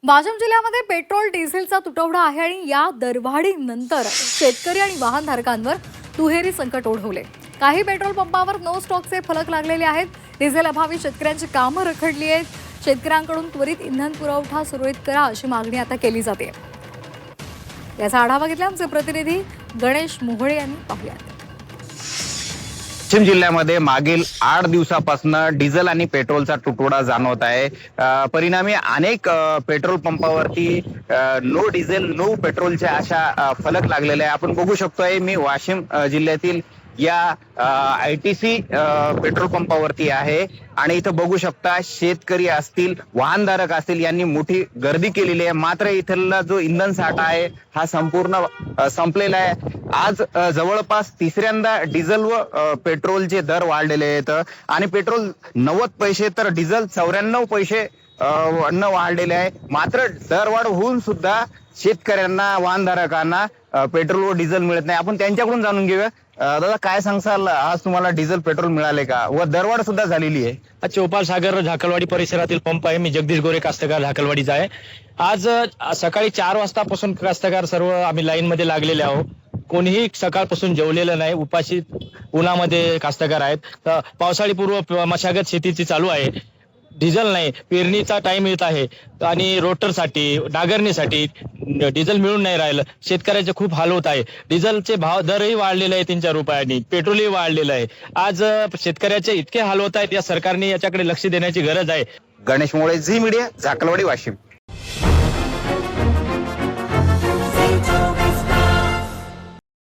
वाशिम जिल्ह्यामध्ये पेट्रोल डिझेलचा तुटवडा आहे आणि या दरवाढीनंतर शेतकरी आणि वाहनधारकांवर दुहेरी संकट ओढवले। काही पेट्रोल पंपावर नो स्टॉकचे फलक लागलेले आहेत। डिझेल अभावी शेतकऱ्यांची कामं रखडली आहेत। शेतकऱ्यांकडून त्वरित इंधन पुरवठा सुरळीत करा अशी मागणी आता केली जाते। याचा आढावा घेतला आमचे प्रतिनिधी गणेश मोहळे यांनी। पाहूयात। वाशिम जिल्ह्यामध्ये मागील 8 दिवसापासून डिझेल आणि पेट्रोलचा तुटवडा जाणवत आहे। परिणामी अनेक पेट्रोल पंपावरती नो डिझेल नो पेट्रोलचे अशा फलक लागलेले आहे। आपण बघू शकतोय मी वाशिम जिल्ह्यातील या ITC पेट्रोल पंपावरती आहे आणि इथं बघू शकता शेतकरी असतील वाहनधारक असतील यांनी मोठी गर्दी केलेली आहे। मात्र इथला जो इंधन साठा आहे हा संपूर्ण संपलेला आहे। आज जवळपास तिसऱ्यांदा डिझेल व पेट्रोलचे दर वाढलेले आहेत आणि पेट्रोल 90 पैसे तर डिझेल 94 पैसे वाढलेले आहे। मात्र दरवाढ होऊन सुद्धा शेतकऱ्यांना वाहनधारकांना पेट्रोल व डिझेल मिळत नाही। आपण त्यांच्याकडून जाणून घेऊया। दादा काय सांगसाल, आज तुम्हाला डिझेल पेट्रोल मिळाले का व दरवाढ सुद्धा झालेली आहे? चौपाल सागर झाकलवाडी परिसरातील पंप आहे। मी जगदीश गोरे कास्तकार झाकलवाडीचा आहे। आज सकाळी 4 वाजतापासून कास्तकार सर्व आम्ही लाईन मध्ये लागलेले आहोत। कोणीही सकाळपासून जेवलेलं नाही, उपाशी उन्हामध्ये कास्तकार आहेत। पावसाळी पूर्व मशागत शेतीची चालू आहे। डिझेल नाही, पेरणीचा टाइम येत आहे आणि रोटरसाठी नांगरणीसाठी डिझेल मिळून नाही राहिलं। शेतकऱ्याचे खूप हाल होत आहे। डिझेलचे भाव दरही वाढलेले आहे 3-4 रुपयांनी, पेट्रोलही वाढलेलं आहे। आज शेतकऱ्याचे इतके हाल होत आहेत, या सरकारने याच्याकडे लक्ष देण्याची गरज आहे। गणेश मोळे, झी मीडिया, झाकलवाडी, वाशिम।